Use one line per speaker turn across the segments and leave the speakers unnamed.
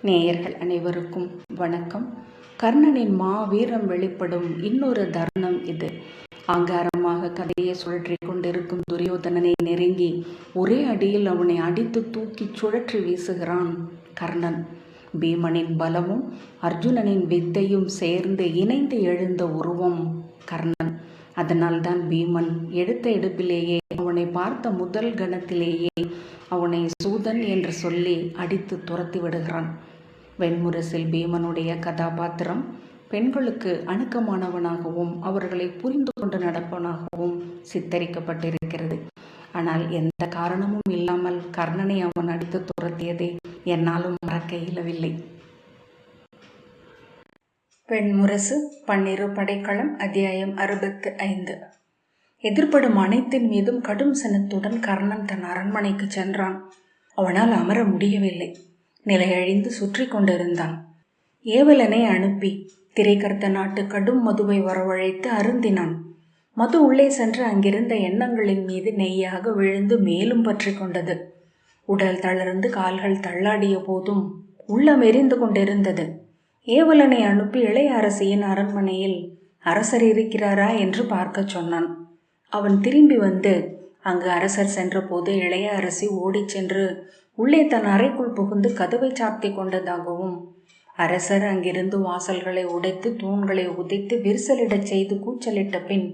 நேயர்கள் அனைவருக்கும் வணக்கம். கர்ணனின் மாவீரம் வெளிப்படும் இன்னொரு தருணம் இது. ஆங்காரமாக கதையை சுழற்றி கொண்டிருக்கும் துரியோதனனை நெருங்கி ஒரே அடியில் அவனை அடித்து தூக்கி சுழற்றி வீசுகிறான் கர்ணன். பீமனின் பலமும் அர்ஜுனனின் வித்தையும் சேர்ந்து இணைந்து எழுந்த உருவம் கர்ணன். அதனால்தான் பீமன் எடுத்த எடுப்பிலேயே, அவனை பார்த்த முதல் கணத்திலேயே அவனை சூதன் என்று சொல்லி அடித்து துரத்தி விடுகிறான். வெண்முரசில் பீமனுடைய கதாபாத்திரம் பெண்களுக்கு அணுக்கமானவனாகவும் அவர்களை புரிந்து கொண்டு நடப்பவனாகவும் சித்தரிக்கப்பட்டிருக்கிறது. ஆனால் எந்த காரணமும் இல்லாமல் கர்ணனை அவன் அடித்து துரத்தியதை என்னாலும் மறக்க இயலவில்லை. வெண்முரசு பன்னிரு படைக்களம் அத்தியாயம் 65. எதிர்ப்படும் அனைத்தின் மீதும் கடும் சினத்துடன் கர்ணன் தன் அரண்மனைக்கு சென்றான். அவனால் அமர முடியவில்லை. நிலையழிந்து சுற்றி கொண்டிருந்தான். ஏவலனை அனுப்பி திரைக்கர்த்த நாட்டு கடும் மதுவை வரவழைத்து அருந்தினான். மது உள்ளே சென்று அங்கிருந்த எண்ணங்களின் மீது நெய்யாக விழுந்து மேலும் பற்றி கொண்டது. உடல் தளர்ந்து கால்கள் தள்ளாடிய போதும் உள்ளம் எரிந்து கொண்டிருந்தது. ஏவலனை அனுப்பி இளைய அரசியின் அரண்மனையில் அரசர் இருக்கிறாரா என்று பார்க்க சொன்னான். அவன் திரும்பி வந்து அங்கு அரசர் சென்ற போது இளைய அரசி ஓடிச் சென்று உள்ளே தன் அறைக்குள் புகுந்து கதவை சாத்தி கொண்டதாகவும், அரசர் அங்கிருந்து வாசல்களை உடைத்து தூண்களை உதைத்து விரிசலிடச் செய்து கூச்சலிட்ட பின்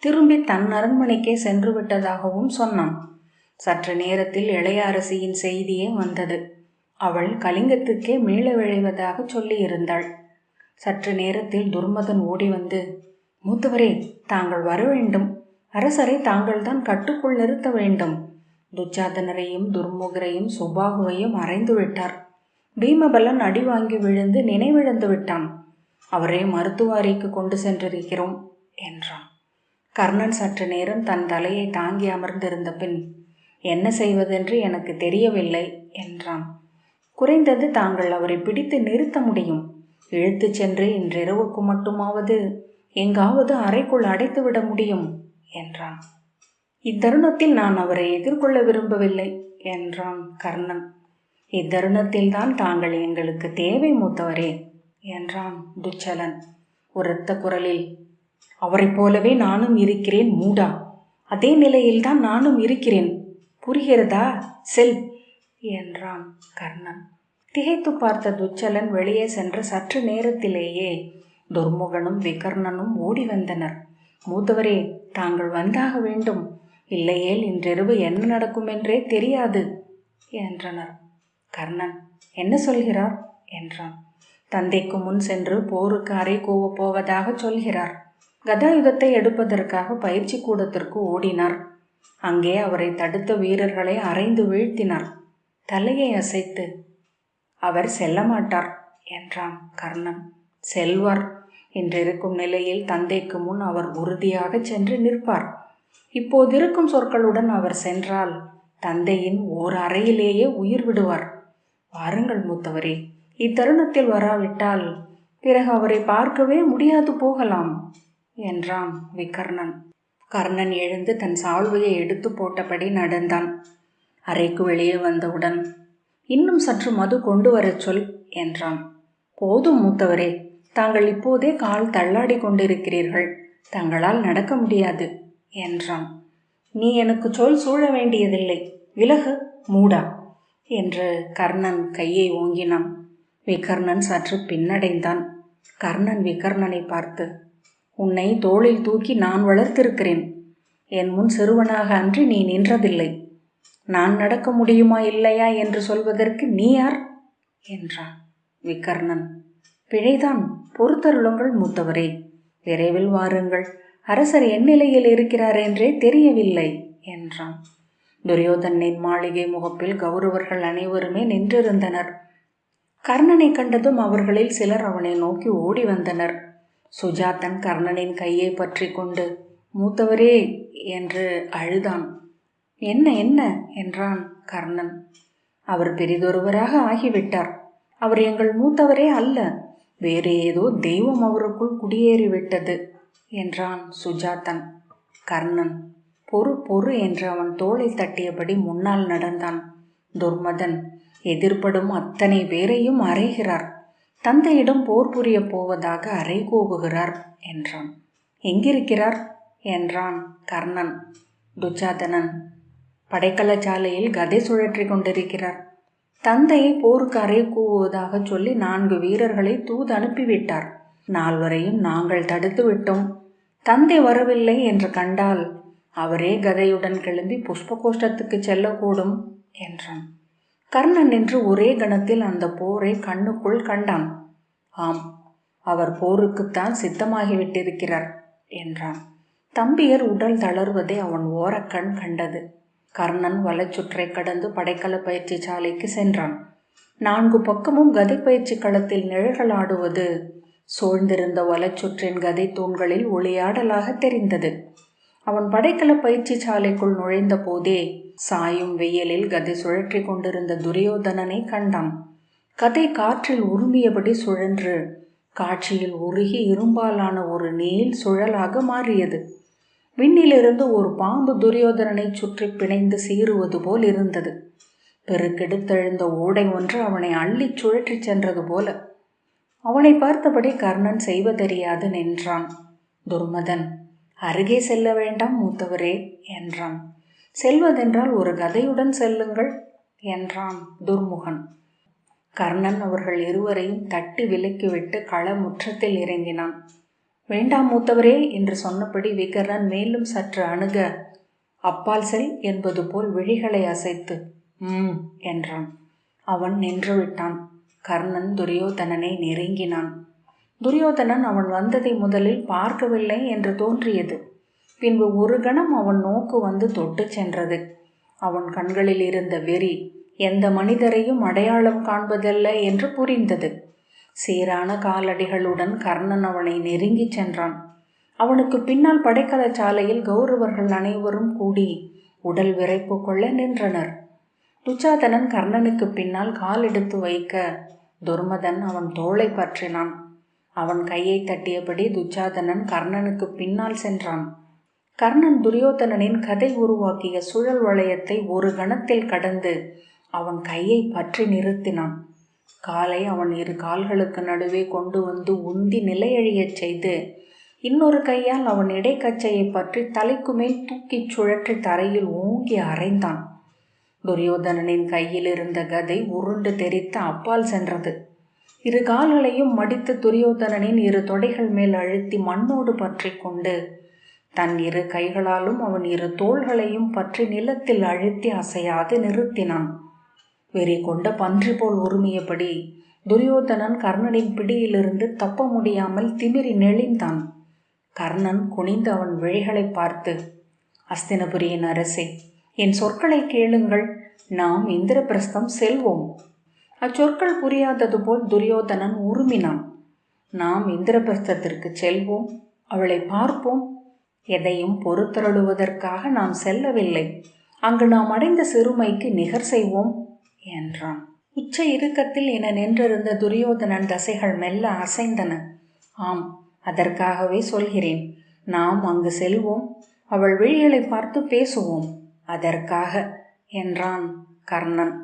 திரும்பி தன் அரண்மனைக்கே சென்று விட்டதாகவும் சொன்னான். சற்று நேரத்தில் இளைய அரசியின் செய்தியே வந்தது. அவள் கலிங்கத்துக்கே மீள விழைவதாக சொல்லி இருந்தாள். சற்று நேரத்தில் துர்மதன் ஓடி வந்து, மூத்தவரே, தாங்கள் வர வேண்டும். அரசரை தாங்கள்தான் கட்டுக்குள் நிறுத்த வேண்டும். துச்சாதனரையும் துர்முகரையும் சுபாகுவையும் அறைந்து விட்டார். பீமபலன் அடி வாங்கி விழுந்து நினைவிழந்து விட்டான். அவரை மருத்துவ அறைக்கு கொண்டு சென்றிருக்கிறோம் என்றான். கர்ணன் சற்று நேரம் தன் தலையை தாங்கி அமர்ந்திருந்த பின், என்ன செய்வதென்று எனக்கு தெரியவில்லை என்றான். குறைந்தது தாங்கள் அவரை பிடித்து நிறுத்த முடியும். இழுத்து சென்று இன்றிரவுக்கு மட்டுமாவது எங்காவது அறைக்குள் அடைத்து விட முடியும் என்றான். இத்தருணத்தில் நான் அவரை எதிர்கொள்ள விரும்பவில்லை என்றான் கர்ணன். இத்தருணத்தில் தான் தாங்கள் எங்களுக்கு தேவை மூத்தவரே என்றான் துச்சலன் உரத்த குரலில். அவரை போலவே நானும் இருக்கிறேன் மூடா. அதே நிலையில்தான் நானும் இருக்கிறேன். புரிகிறதா? செல் என்றான் கர்ணன். திகைத்து பார்த்த துச்சலன் வெளியே சென்ற சற்று நேரத்திலேயே துர்முகனும் விகர்ணனும் ஓடி வந்தனர். மூத்தவரே, தாங்கள் வந்தாக வேண்டும். இல்லையேல் இன்றிரவு என்ன நடக்கும் என்றே தெரியாது என்றனர். கர்ணன் என்ன சொல்கிறார் என்றான். தந்தைக்கு முன் சென்று போருக்கு அறை கூவப் போவதாக சொல்கிறார். கதாயுதத்தை எடுப்பதற்காக பயிற்சி கூடத்திற்கு ஓடினார். அங்கே அவரை தடுத்த வீரர்களை அறைந்து வீழ்த்தினார். தலையை அசைத்து, அவர் செல்ல மாட்டார் என்றான் கர்ணன். செல்வார். இன்றிருக்கும் நிலையில் தந்தைக்கு முன் அவர் உறுதியாக சென்று நிற்பார். இப்போதிருக்கும் சொற்களுடன் அவர் சென்றால் தந்தையின் ஓர் அறையிலேயே உயிர் விடுவார். வாருங்கள் மூத்தவரே, இத்தருணத்தில் வராவிட்டால் பிறகு அவரை பார்க்கவே முடியாது போகலாம் என்றான் விகர்ணன். கர்ணன் எழுந்து தன் சால்வையை எடுத்து போட்டபடி நடந்தான். அறைக்கு வெளியே வந்தவுடன், இன்னும் சற்று மது கொண்டு வரச் சொல் என்றான். போதும் மூத்தவரே, தாங்கள் இப்போதே கால் தள்ளாடி கொண்டிருக்கிறீர்கள். தங்களால் நடக்க முடியாது என்றான். நீ எனக்கு சொல் சூழ வேண்டியதில்லை. விலகு மூடா என்று கர்ணன் கையை ஓங்கினான். விகர்ணன் சற்று பின்னடைந்தான். கர்ணன் விகர்ணனை பார்த்து, உன்னை தோளில் தூக்கி நான் வளர்த்திருக்கிறேன். என் முன் சிறுவனாக அன்றி நீ நின்றதில்லை. நான் நடக்க முடியுமா இல்லையா என்று சொல்வதற்கு நீ யார் என்றான். விகர்ணன், பிழைதான், பொறுத்தருளுங்கள் மூத்தவரே. விரைவில் வாருங்கள். அரசர் என் நிலையில் இருக்கிறார் என்றே தெரியவில்லை என்றான். துரியோதனின் மாளிகை முகப்பில் கௌரவர்கள் அனைவருமே நின்றிருந்தனர். கர்ணனை கண்டதும் அவர்களில் சிலர் அவனை நோக்கி ஓடி வந்தனர். சுஜாதன் கர்ணனின் கையை பற்றி கொண்டு, மூத்தவரே என்று அழுதான். என்ன என்ன என்றான் கர்ணன். அவர் பெரிதொருவராக ஆகிவிட்டார். அவர் எங்கள் மூத்தவரே அல்ல. வேறு ஏதோ தெய்வம் அவருக்குள் குடியேறிவிட்டது என்றான் சுஜாதன். கர்ணன் பொறு பொறு என்று அவன் தோளை தட்டியபடி முன்னால் நடந்தான். துர்மதன், எதிர்ப்படும் அத்தனை பேரையும் அறைகிறார். தந்தையிடம் போர் புரியப் போவதாக அறைகூவுகிறார் என்றான். எங்கிருக்கிறார் என்றான் கர்ணன். துச்சாதனன் படைக்கலசாலையில் கதை சுழற்றி கொண்டிருக்கிறார். தந்தையை போருக்கு அறை கூவுவதாக சொல்லி 4 வீரர்களை தூது அனுப்பிவிட்டார். 4வரையும் நாங்கள் தடுத்து விட்டோம். தந்தை வரவில்லை என்று கண்டால் அவரே கதையுடன் கிளம்பி புஷ்பகோஷ்டத்துக்கு செல்லக்கூடும் என்றான். கர்ணன் நின்று ஒரே கணத்தில் அந்த போரை கண்ணுக்குள் கண்டான். ஆம், அவர் போருக்குத்தான் சித்தமாகிவிட்டிருக்கிறார் என்றான். தம்பியர் உடல் தளர்வதை அவன் ஓரக்கண் கண்டது. கர்ணன் வலச்சுற்றை கடந்து படைக்கல பயிற்சி சாலைக்கு சென்றான். 4 பக்கமும் கதை பயிற்சி களத்தில் நிழல்களாடுவது சூழ்ந்திருந்த வலச்சுற்றின் கதை தூண்களில் ஒளியாடலாக தெரிந்தது. அவன் படைக்கல பயிற்சி சாலைக்குள் நுழைந்த போதே சாயும் வெயிலில் கதை சுழற்றி கொண்டிருந்த துரியோதனனை கண்டான். கதை காற்றில் உருமியபடி சுழன்று காட்சியில் உருகி இரும்பாலான ஒரு நீள் சுழலாக மாறியது. விண்ணிலிருந்து ஒரு பாம்பு துரியோதனனை சுற்றி பிணைந்து சீறுவது போல் இருந்தது. பெருக்கெடுத்தெழுந்த ஓடை ஒன்று அவனை அள்ளி சுழற்றி சென்றது போல. அவனை பார்த்தபடி கர்ணன் செய்வதறியாது நின்றான். துர்மதன், அருகே செல்ல வேண்டாம் மூத்தவரே என்றான். செல்வதென்றால் ஒரு கதையுடன் செல்லுங்கள் என்றான் துர்முகன். கர்ணன் அவர்கள் இருவரையும் தட்டி விலக்கிவிட்டு களமுற்றத்தில் இறங்கினான். வேண்டாம் மூத்தவரே என்று சொன்னபடி விகர்ணன் மேலும் சற்று அணுக அப்பால் செல் என்பது போல் விழிகளை அசைத்து என்றான். அவன் நின்று விட்டான். கர்ணன் துரியோதனனை நெருங்கினான். துரியோதனன் அவன் வந்ததை முதலில் பார்க்கவில்லை என்று தோன்றியது. பின்பு ஒரு கணம் அவன் நோக்கு வந்து தொட்டு சென்றது. அவன் கண்களில் இருந்த வெறி எந்த மனிதரையும் அடையாளம் காண்பதல்ல என்று புரிந்தது. சீரான காலடிகளுடன் கர்ணன் அவனை நெருங்கி சென்றான். அவனுக்கு பின்னால் படைக்கல சாலையில் கௌரவர்கள் அனைவரும் கூடி உடல் விரைப்பு கொள்ள நின்றனர். துச்சாதனன் கர்ணனுக்கு பின்னால் கால் எடுத்து வைக்க துர்மதன் அவன் தோளை பற்றினான். அவன் கையை தட்டியபடி துச்சாதனன் கர்ணனுக்கு பின்னால் சென்றான். கர்ணன் துரியோதனனின் கதை உருவாக்கிய சுழல் வளையத்தை ஒரு கணத்தில் கடந்து அவன் கையை பற்றி நிறுத்தினான். காலை அவன் 2 கால்களுக்கு நடுவே கொண்டு வந்து உந்தி நிலையழியச் செய்து இன்னொரு கையால் அவன் இடைக்கச்சையை பற்றி தலைக்கு மேல் தூக்கிச் சுழற்றி தரையில் ஓங்கி அறைந்தான். துரியோதனனின் கையில் இருந்த கதை உருண்டு தெரித்து அப்பால் சென்றது. 2 கால்களையும் மடித்து துரியோதனனின் 2 தொடைகள் மேல் அழுத்தி மண்ணோடு பற்றி கொண்டு தன் 2 கைகளாலும் அவன் 2 தோள்களையும் பற்றி நிலத்தில் அழுத்தி அசையாது நிறுத்தினான். வெறி கொண்ட பன்றி போல் உருமியபடி துரியோதனன் கர்ணனின் பிடியிலிருந்து தப்ப முடியாமல் திமிரி நெளிந்தான். கர்ணன் குனிந்து அவன் விழிகளை பார்த்து, அஸ்தினபுரியின் அரசே, என் சொற்களை கேளுங்கள். நாம் இந்திரபிரஸ்தம் செல்வோம். அச்சொற்கள் புரியாதது போல் துரியோதனன் உருமினான். நாம் இந்திரபிரஸ்தத்திற்கு செல்வோம், அவளை பார்ப்போம். எதையும் பொறுத்தருளுவதற்காக நாம் செல்லவில்லை. அங்கு நாம் அடைந்த சிறுமைக்கு நிகர் செய்வோம் என்றான். உச்ச இறுக்கத்தில் என நின்றிருந்த துரியோதனன் தசைகள் மெல்ல அசைந்தன. ஆம், அதற்காகவே சொல்கிறேன். நாம் அங்கு செல்வோம், அவள் விழிகளை பார்த்து பேசுவோம், அதற்காக என்றான் கர்ணன்.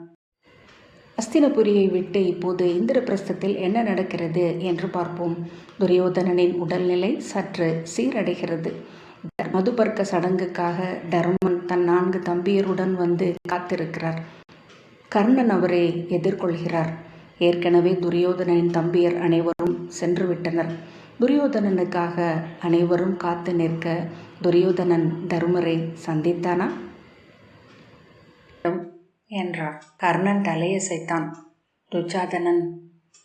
அஸ்தினபுரியை விட்டு இப்போது இந்திரபிரஸ்தத்தில் என்ன நடக்கிறது என்று பார்ப்போம். துரியோதனனின் உடல்நிலை சற்று சீரடைகிறது. மதுபர்க்க சடங்குக்காக தர்மன் தன் 4 தம்பியருடன் வந்து காத்திருக்கிறார். கர்ணன் அவரை எதிர்கொள்கிறார். ஏற்கனவே துரியோதனனின் தம்பியர் அனைவரும் சென்று விட்டனர். துரியோதனனுக்காக அனைவரும் காத்து நிற்க துரியோதனன் தருமரை சந்தித்தானா என்றார். கர்ணன் தலையசைத்தான். துச்சாதனன்,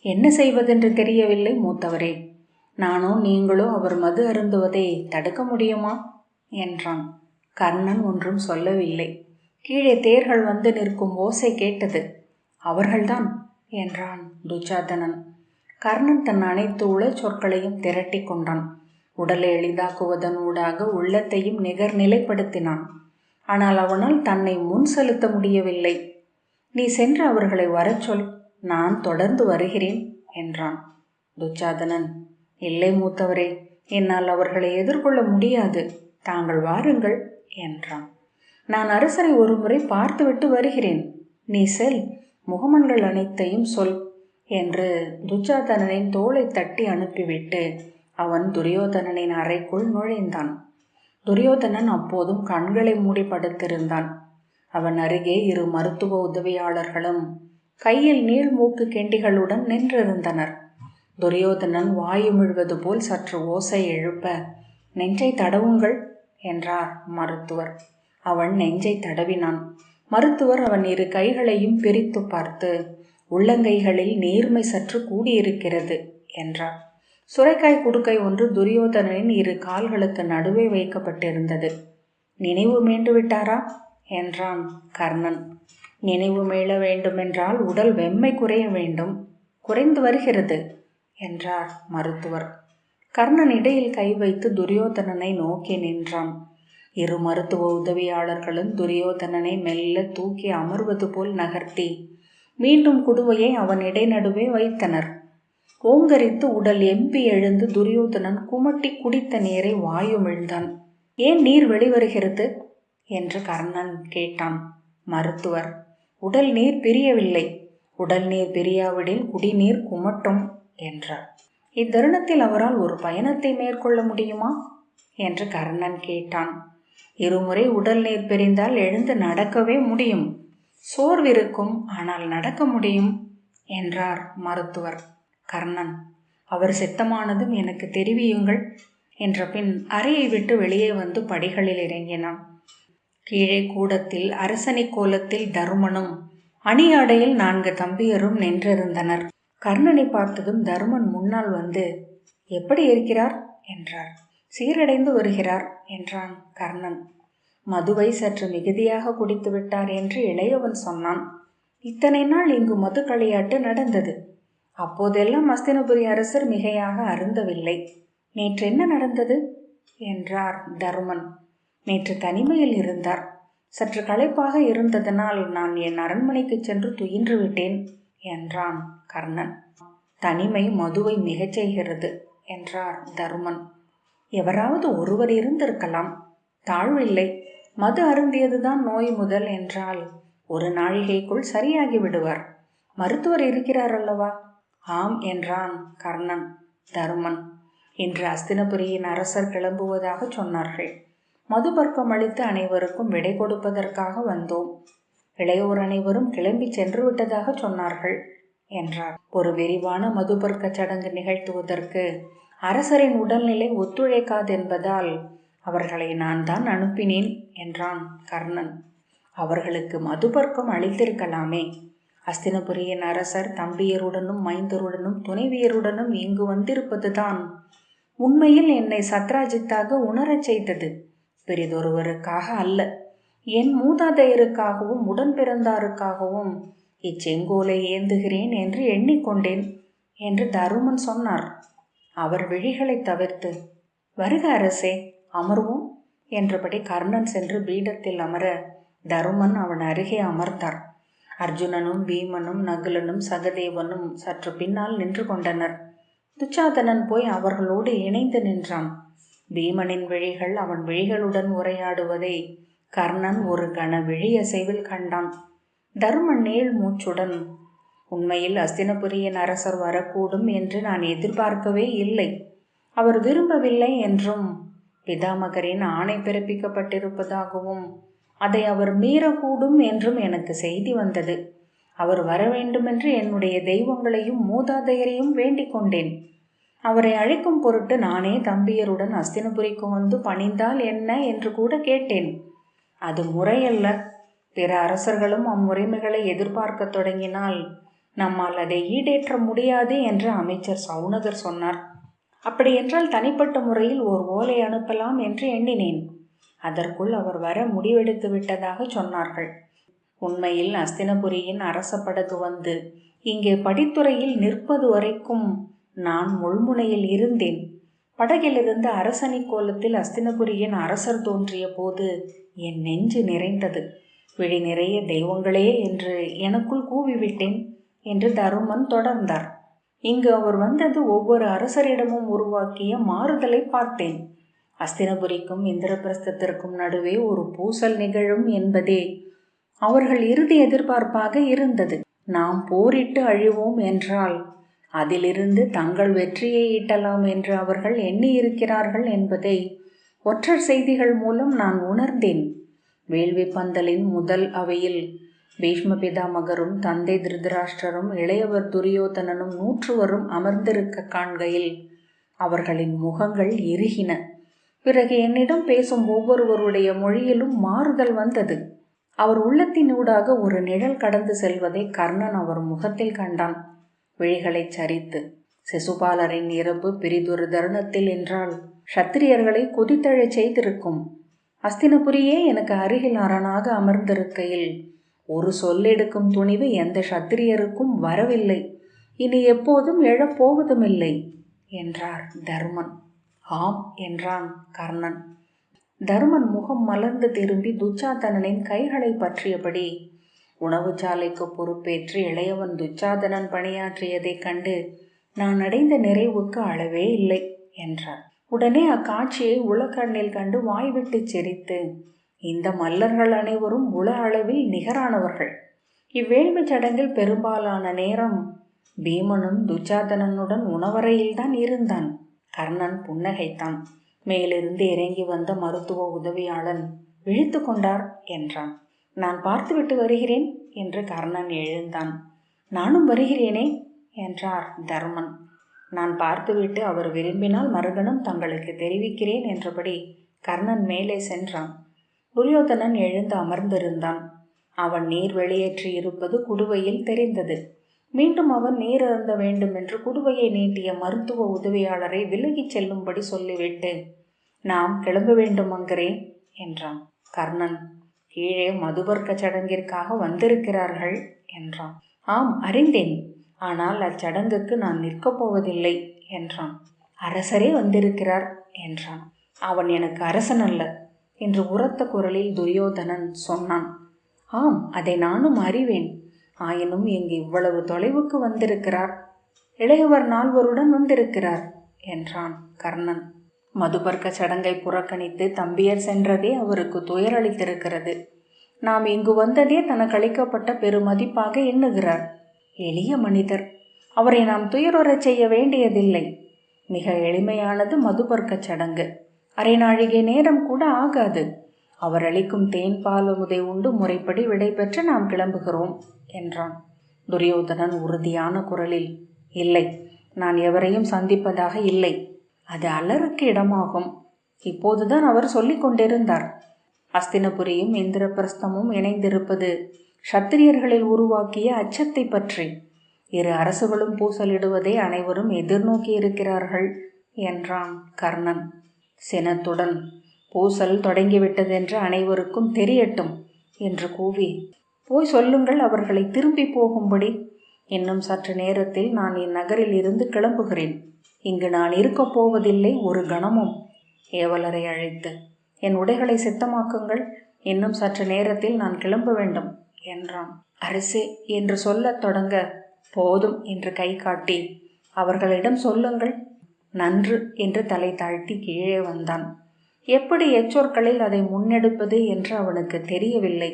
என்ன செய்வதென்று தெரியவில்லை மூத்தவரே. நானோ நீங்களோ அவர் மது அருந்துவதை தடுக்க முடியுமா என்றான். கர்ணன் ஒன்றும் சொல்லவில்லை. கீழே தேர்கள் வந்து நிற்கும் ஓசை கேட்டது. அவர்கள்தான் என்றான் துச்சாதனன். கர்ணன் தன் அனைத்து சொற்களையும் திரட்டி கொண்டான். உடலை எளிதாக்குவதன் ஊடாக உள்ளத்தையும் நிகர் நிலைப்படுத்தினான். ஆனால் அவனால் தன்னை முன் செலுத்த முடியவில்லை. நீ சென்று அவர்களை வரச் சொல், நான் தொடர்ந்து வருகிறேன் என்றான். துச்சாதனன், இல்லை மூத்தவரே, என்னால் அவர்களை எதிர்கொள்ள முடியாது. தாங்கள் வாருங்கள் என்றான். நான் அரசரை ஒரு முறை பார்த்துவிட்டு வருகிறேன். நீ செல், முகமன்கள் அனைத்தையும் சொல் என்று துச்சாதனனின் தோளை தட்டி அனுப்பிவிட்டு அவன் துரியோதனனின் அறைக்குள் நுழைந்தான். துரியோதனன் அப்போதும் கண்களை மூடி படுத்திருந்தான். அவன் அருகே 2 மருத்துவ உதவியாளர்களும் கையில் நீள்மூக்கு கெண்டிகளுடன் நின்றிருந்தனர். துரியோதனன் வாயுமிழ்வது போல் சற்று ஓசை எழுப்ப, நெஞ்சை தடவுங்கள் என்றார் மருத்துவர். அவன் நெஞ்சை தடவினான். மருத்துவர் அவன் 2 கைகளையும் பிரித்து பார்த்து, உள்ளங்கைகளில் நீர்மை சற்று கூடியிருக்கிறது என்றார். சுரைக்காய் குடுக்கை ஒன்று துரியோதனனின் 2 கால்களுக்கு நடுவே வைக்கப்பட்டிருந்தது. நினைவு மீண்டு விட்டாரா என்றான் கர்ணன். நினைவு மீள வேண்டுமென்றால் உடல் வெம்மை குறைய வேண்டும், குறைந்து வருகிறது என்றார் மருத்துவர். கர்ணன் இடையில் கை வைத்து துரியோதனனை நோக்கி நின்றான். 2 மருத்துவ உதவியாளர்களும் துரியோதனனை மெல்ல தூக்கி அமர்வது போல் நகர்த்தி மீண்டும் குடுவையை அவன் இடைநடுவே வைத்தனர். ஓங்கரித்து உடல் எம்பி எழுந்து துரியோதனன் குமட்டி குடித்த நீரை வாயுமிழ்ந்தான். ஏன் நீர் வெளிவருகிறது என்று கர்ணன் கேட்டான். மருத்துவர், உடல் நீர் பிரியவில்லை, உடல் நீர் பிரியாவிடில் குடிநீர் குமட்டும் என்றார். இத்தருணத்தில் அவரால் ஒரு பயணத்தை மேற்கொள்ள முடியுமா என்று கர்ணன் கேட்டான். 2 முறை உடல் நீர் பிரிந்தால் எழுந்து நடக்கவே முடியும். சோர்விருக்கும், ஆனால் நடக்க முடியும் என்றார் மருத்துவர். கர்ணன், அவர் சித்தமானதும் எனக்கு தெரிவியுங்கள் என்ற பின் அறையை விட்டு வெளியே வந்து படிகளில் இறங்கினான். கீழே கூடத்தில் அரசனை கோலத்தில் தருமனும் அணியாடையில் 4 தம்பியரும் நின்றிருந்தனர். கர்ணனை பார்த்ததும் தருமன் முன்னால் வந்து, எப்படி இருக்கிறார் என்றார். சீரடைந்து வருகிறார் என்றான் கர்ணன். மதுவை சற்று மிகுதியாக குடித்து விட்டார் என்று இளையவன் சொன்னான். இத்தனை நாள் இங்கு மது களியாட்டு நடந்தது. அப்போதெல்லாம் அஸ்தினபுரி அரசர் மிகையாக அருந்தவில்லை. நேற்று என்ன நடந்தது என்றார் தருமன். நேற்று தனிமையில் இருந்தார். சற்று களைப்பாக இருந்ததனால் நான் என் அரண்மனைக்கு சென்று துயின்று விட்டேன் என்றான் கர்ணன். தனிமை மதுவை மிகச் செய்கிறது என்றார் தருமன். எவராவது ஒருவர் இருந்திருக்கலாம், தாழ்வில்லை. மது அருந்தியதுதான் நோய் முதல் என்றால் 1 நாழிகைக்குள் சரியாகி விடுவார். மருத்துவர் இருக்கிறார் அல்லவா? ஆம் என்றான் கர்ணன். தருமன், இன்று அஸ்தினபுரியின் அரசர் கிளம்புவதாக சொன்னார்கள். மதுபர்க்கம் அளித்து அனைவருக்கும் விடை கொடுப்பதற்காக வந்தோம். இளையோர் அனைவரும் கிளம்பி சென்று விட்டதாக சொன்னார்கள் என்றார். ஒரு விரிவான மதுபர்க்க சடங்கு நிகழ்த்துவதற்கு அரசரின் உடல்நிலை ஒத்துழைக்காதென்பதால் அவர்களை நான் தான் அனுப்பினேன் என்றான் கர்ணன். அவர்களுக்கு மதுபர்க்கம் அளித்திருக்கலாமே. அஸ்தினபுரியின் அரசர் தம்பியருடனும் மைந்தருடனும் துணைவியருடனும் இங்கு வந்திருப்பதுதான் உண்மையில் என்னை சத்ராஜித்தாக உணரச் செய்தது. பெரிதொருவருக்காக அல்ல, என் மூதாதையருக்காகவும் உடன் பிறந்தாருக்காகவும் இச்செங்கோலை ஏந்துகிறேன் என்று எண்ணிக்கொண்டேன் என்று தருமன் சொன்னார். அவர் விழிகளை தவிர்த்து, வருக அரசே, அமர்வோம் என்றபடி கர்ணன் சென்று பீடத்தில் அமர தருமன் அவன் அருகே அமர்ந்தார். அர்ஜுனனும் பீமனும் நகுலனும் சகதேவனும் சற்று பின்னால் நின்று கொண்டனர். துச்சாதனன் போய் அவர்களோடு இணைந்து நின்றான். பீமனின் விழிகள் அவன் விழிகளுடன் உரையாடுவதை கர்ணன் ஒரு கண விழியசைவில் கண்டான். தருமன் நீள் மூச்சுடன், உண்மையில் அஸ்தினபுரியின் அரசர் வரக்கூடும் என்று நான் எதிர்பார்க்கவே இல்லை. அவர் விரும்பவில்லை என்றும் பிதாமகரின் ஆணை பிறப்பிக்கப்பட்டிருப்பதாகவும் அதை அவர் மீறக்கூடும் என்றும் எனக்கு செய்தி வந்தது. அவர் வர வேண்டுமென்று என்னுடைய தெய்வங்களையும் மூதாதையரையும் வேண்டிக் கொண்டேன். அவரை அழைக்கும் பொருட்டு நானே தம்பியருடன் அஸ்தினபுரிக்கு வந்து பணிந்தால் என்ன என்று கூட கேட்டேன். அது முறையல்ல. பிற அரசர்களும் அம்முறைமைகளை எதிர்பார்க்க தொடங்கினால் நம்மால் அதை ஈடேற்ற முடியாது என்று அமைச்சர் சவுனகர் சொன்னார். அப்படியென்றால் தனிப்பட்ட முறையில் ஓர் ஓலை அனுப்பலாம் என்று எண்ணினேன். அதற்குள் அவர் வர முடிவெடுத்து விட்டதாக சொன்னார்கள். உண்மையில் அஸ்தினபுரியின் அரச படகு வந்து இங்கே படித்துறையில் நிற்பது வரைக்கும் நான் முள்முனையில் இருந்தேன். படகிலிருந்து அரசணி கோலத்தில் அஸ்தினபுரியின் அரசர் தோன்றிய போது என் நெஞ்சு நிறைந்தது. விழி நிறைய தெய்வங்களே என்று எனக்குள் கூவிவிட்டேன் என்று தருமன் தொடர்ந்தார். இங்கு அவர் வந்தது ஒவ்வொரு அரசரிடமும் உருவாக்கிய மாறுதலை பார்த்தேன். அஸ்தினபுரிக்கும் இந்திரபிரஸ்தத்திற்கும் நடுவே ஒரு பூசல் நிகழும் என்பதே அவர்கள் இறுதி எதிர்பார்ப்பாக இருந்தது. நாம் போரிட்டு அழிவோம் என்றால் அதிலிருந்து தங்கள் வெற்றியை ஈட்டலாம் என்று அவர்கள் எண்ணியிருக்கிறார்கள் என்பதை ஒற்றர் செய்திகள் மூலம் நான் உணர்ந்தேன். வேள்வி பந்தலின் முதல் அவையில் பீஷ்ம பிதாமகரும் தந்தை திருதராஷ்டிரரும் இளையவர் துரியோதனனும் 100 அமர்ந்திருக்க காண்கையில் அவர்களின் முகங்கள் இறுகின. பிறகு என்னிடம் பேசும் ஒவ்வொருவருடைய மொழியிலும் மாறுதல் வந்தது. அவர் உள்ளத்தினூடாக ஒரு நிழல் கடந்து செல்வதை கர்ணன் அவர் முகத்தில் கண்டான். விழிகளை சரித்து, சிசுபாலரின் இறப்பு பிரிதொரு தருணத்தில் என்றால் சத்திரியர்களை கொதித்தழச் செய்திருக்கும். அஸ்தினபுரியே எனக்கு அருகில் அரணாக அமர்ந்திருக்கையில் ஒரு சொல்லெடுக்கும் துணிவு எந்த சத்திரியருக்கும் வரவில்லை. இனி எப்போதும் எழப்போவதுமில்லை என்றார் தருமன். ஆம் என்றான் கர்ணன். தருமன் முகம் மலர்ந்து திரும்பி துச்சாதனனின் கைகளை பற்றியபடி, உணவு சாலைக்கு பொறுப்பேற்று இளையவன் துச்சாதனன் பணியாற்றியதைக் கண்டு நான் அடைந்த நிறைவுக்கு அளவே இல்லை என்றார். உடனே அக்காட்சியை உளக்கண்ணில் கண்டு வாய்விட்டு சிரித்து, இந்த மல்லர்கள் அனைவரும் உள அளவில் நிகரானவர்கள். இவ்வேள்வி சடங்கில் பெரும்பாலான நேரம் பீமனும் துச்சாதனனுடன் உணவறையில்தான் இருந்தான். கர்ணன் புன்னகைத்தான். மேலிருந்து இறங்கி வந்த மருத்துவ உதவியாளன் விழித்து கொண்டார் என்றான். நான் பார்த்துவிட்டு வருகிறேன் என்று கர்ணன் எழுந்தான். நானும் வருகிறேனே என்றார் தர்மன். நான் பார்த்துவிட்டு அவர் விரும்பினால் மறுகணம் தங்களுக்கு தெரிவிக்கிறேன் என்றபடி கர்ணன் மேலே சென்றான். துரியோதனன் எழுந்து அமர்ந்திருந்தான். அவன் நீர் வெளியேற்றி இருப்பது குடுவையில் தெரிந்தது. மீண்டும் அவன் நீர் அருந்த வேண்டும் என்று குடுவையை நீட்டிய மருத்துவ உதவியாளரை விலகிச் செல்லும்படி சொல்லிவிட்டு, நாம் கிளம்ப வேண்டும் அங்கரே என்றான். கர்ணன், கீழே மதுவர்க்க சடங்கிற்காக வந்திருக்கிறார்கள் என்றான். ஆம், அறிந்தேன். ஆனால் அச்சடங்குக்கு நான் நிற்கப் போவதில்லை என்றான். அரசரே வந்திருக்கிறார் என்றான். அவன் எனக்கு அரசன் அல்ல என்று உரத்த குரலில் துரியோதனன் சொன்னான். ஆம், அதை நானும் அறிவேன். ஆயினும் இங்கு இவ்வளவு தொலைவுக்கு வந்திருக்கிறார். இளையவர் 4 வந்திருக்கிறார் என்றான் கர்ணன். மதுபர்க்க சடங்கை புறக்கணித்து தம்பியர் சென்றதே அவருக்கு துயரளித்திருக்கிறது. நாம் இங்கு வந்ததே தனக்கு அளிக்கப்பட்ட பெருமதிப்பாக எண்ணுகிறார். எளிய மனிதர். அவரை நாம் துயருறச் செய்ய வேண்டியதில்லை. மிக எளிமையானது மதுபர்க்க சடங்கு. அரை நாழிகை நேரம் கூட ஆகாது. அவர் அளிக்கும் தேன் பாலமுதை உண்டு முறைப்படி விடை பெற்று நாம் கிளம்புகிறோம் என்றான். துரியோதனன் உறுதியான குரலில், இல்லை, நான் எவரையும் சந்திப்பதாக இல்லை. அது அலருக்கு இடமாகும். இப்போதுதான் அவர் சொல்லிக் கொண்டிருந்தார். அஸ்தினபுரியும் இந்திரபிரஸ்தமும் இணைந்திருப்பது சத்திரியர்களில் உருவாக்கிய அச்சத்தை பற்றி. 2 அரசுகளும் பூசலிடுவதை அனைவரும் எதிர்நோக்கி இருக்கிறார்கள் என்றான் கர்ணன் சினத்துடன். பூசல் தொடங்கிவிட்டதென்று அனைவருக்கும் தெரியட்டும் என்று கூவி, போய் சொல்லுங்கள் அவர்களை திரும்பி போகும்படி. இன்னும் சற்று நேரத்தில் நான் இந்நகரில் இருந்து கிளம்புகிறேன். இங்கு நான் இருக்கப் போவதில்லை ஒரு கணமும். ஏவலரை அழைத்து என் உடைகளை சித்தமாக்குங்கள். இன்னும் சற்று நேரத்தில் நான் கிளம்ப வேண்டும் என்றான். அரசே என்று சொல்லத் தொடங்க, போதும் என்று கை காட்டி, அவர்களிடம் சொல்லுங்கள். நன்று என்று தலை தாழ்த்தி கீழே வந்தான். எப்படி எச்சொற்களில் அதை முன்னெடுப்பது என்று அவனுக்கு தெரியவில்லை.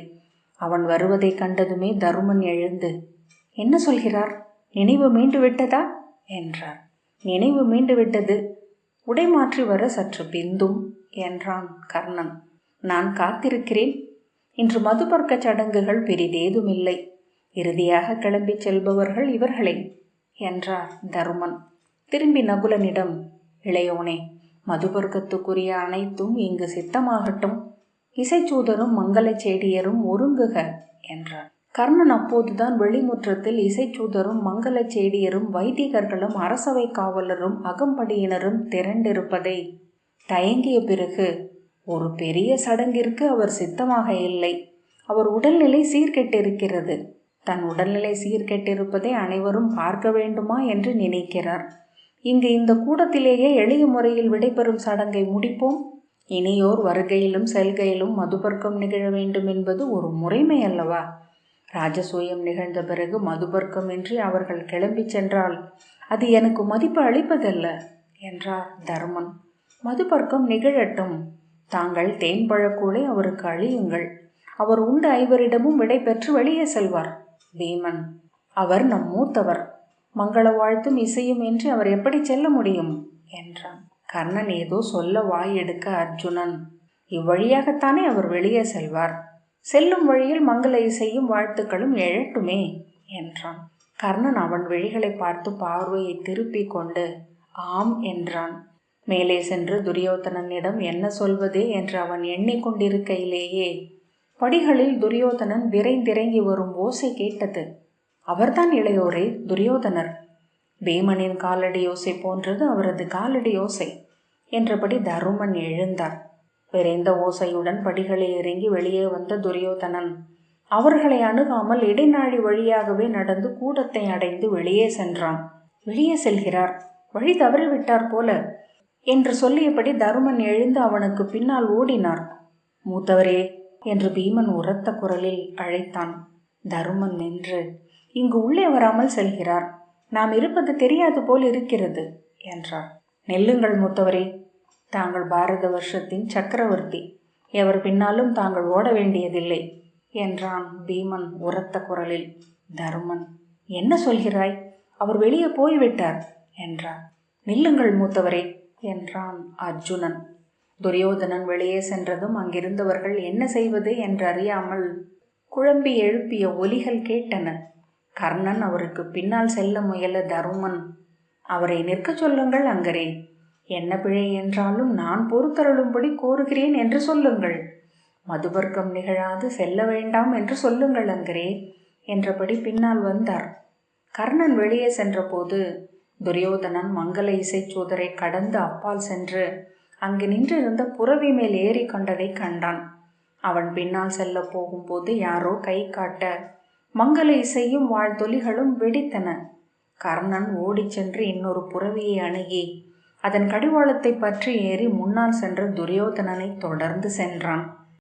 அவன் வருவதை கண்டதுமே தருமன் எழுந்து, என்ன சொல்கிறார்? நினைவு மீண்டு விட்டதா என்றார். நினைவு மீண்டு விட்டது. உடை மாற்றி வர சற்று பிந்தும் என்றான் கர்ணன். நான் காத்திருக்கிறேன். இன்று மதுபர்க்க சடங்குகள் பெரிதேதுமில்லை. இறுதியாக கிளம்பி செல்பவர்கள் இவர்களே என்றார் தருமன். திரும்பி நகுலனிடம், இளையோனே, மதுபர்க்கத்துக்குரிய அனைத்தும் இங்கு சித்தமாகட்டும். இசைச்சூதரும் மங்கள செடியரும் ஒருங்குக என்றார். கர்ணன் அப்போதுதான் வெளிமுற்றத்தில் இசைச்சூதரும் மங்கள செடியரும் வைதிகர்களும் அரசவை காவலரும் அகம்படியினரும் திரண்டிருப்பதை தயங்கிய பிறகு, ஒரு பெரிய சடங்கிற்கு அவர் சித்தமாக இல்லை. அவர் உடல்நிலை சீர்கெட்டிருக்கிறது. தன் உடல்நிலை சீர்கெட்டிருப்பதை அனைவரும் பார்க்க வேண்டுமா என்று நினைக்கிறார். இங்கு இந்த கூடத்திலேயே எளிய முறையில் விடைபெறும் சடங்கை முடிப்போம். இனியோர் வருகையிலும் செல்கையிலும் மதுபர்க்கம் நிகழ வேண்டும் என்பது ஒரு முறைமை அல்லவா? ராஜசூயம் நிகழ்ந்த பிறகு மதுபர்க்கமின்றி அவர்கள் கிளம்பி சென்றால் அது எனக்கு மதிப்பு அளிப்பதல்ல என்றார் தர்மன். மதுபர்க்கம் நிகழட்டும். தாங்கள் தேன்பழக்கூளை அவருக்கு அழியுங்கள். அவர் உண்டு 5 விடை பெற்று வெளியே செல்வார். பீமன், அவர் நம் மூத்தவர். மங்கள வாழ்த்தும் இசையும் என்று அவர் எப்படி செல்ல முடியும் என்றான். கர்ணன் ஏதோ சொல்ல வாய் எடுக்க அர்ஜுனன், இவ்வழியாகத்தானே அவர் வெளியே செல்வார், செல்லும் வழியில் மங்கள இசையும் வாழ்த்துக்களும் எழட்டுமே என்றான். கர்ணன் அவன் விழிகளை பார்த்து பார்வையை திருப்பி கொண்டு ஆம் என்றான். மேலே சென்று துரியோதனனிடம் என்ன சொல்வதே என்று அவன் எண்ணிக்கொண்டிருக்கையிலேயே படிகளில் துரியோதனன் விரைந்திறங்கி வரும் ஓசை கேட்டது. அவர்தான் இளையோரே, துரியோதனர். பீமனின் காலடி யோசை போன்றது அவரது காலடி யோசை என்றபடி தருமன் எழுந்தார். விரைந்த ஓசையுடன் படிகளை இறங்கி வெளியே வந்த துரியோதனன் அவர்களை அணுகாமல் இடைநாழி வழியாகவே நடந்து கூடத்தை அடைந்து வெளியே சென்றான். வெளியே செல்கிறார், வழி தவறிவிட்டார் போல என்று சொல்லியபடி தருமன் எழுந்து அவனுக்கு பின்னால் ஓடினார். மூத்தவரே என்று பீமன் உரத்த குரலில் அழைத்தான். தருமன் நின்று, இங்கு உள்ளே வராமல் செல்கிறார், நாம் இருப்பது தெரியாது போல் இருக்கிறது என்றார். நெல்லுங்கள் மூத்தவரே, தாங்கள் பாரத வருஷத்தின் சக்கரவர்த்தி, எவர் பின்னாலும் தாங்கள் ஓட வேண்டியதில்லை என்றான் பீமன் உரத்த குரலில். தருமன், என்ன சொல்கிறாய், அவர் வெளியே போய்விட்டார் என்றார். நில்லுங்கள் மூத்தவரே என்றான் அர்ஜுனன். துரியோதனன் வெளியே சென்றதும் அங்கிருந்தவர்கள் என்ன செய்வது என்று அறியாமல் குழம்பி எழுப்பிய ஒலிகள் கேட்டன. கர்ணன் அவருக்கு பின்னால் செல்ல முயல தருமன், அவரை நிற்க சொல்லுங்கள் அங்கரே, என்ன பிழை என்றாலும் நான் பொறுத்தருளும்படி கோருகிறேன் என்று சொல்லுங்கள், மதுவர்க்கம் நிகழாது செல்ல வேண்டாம் என்று சொல்லுங்கள் அங்கரே என்றபடி பின்னால் வந்தார். கர்ணன் வெளியே சென்றபோது துரியோதனன் மங்கள இசைச்சூதரை கடந்து அப்பால் சென்று அங்கு நின்றிருந்த புறவி மேல் ஏறி கொண்டதை கண்டான். அவன் பின்னால் செல்ல போகும்போது யாரோ கை காட்ட மங்கள இசையும் வாழ்த்தொலிகளும் வெடித்தன. கர்ணன் ஓடிச் சென்று இன்னொரு புறவியை அணுகி அதன் கடிவாளத்தை பற்றி ஏறி முன்னால் சென்ற துரியோதனனை தொடர்ந்து சென்றான்.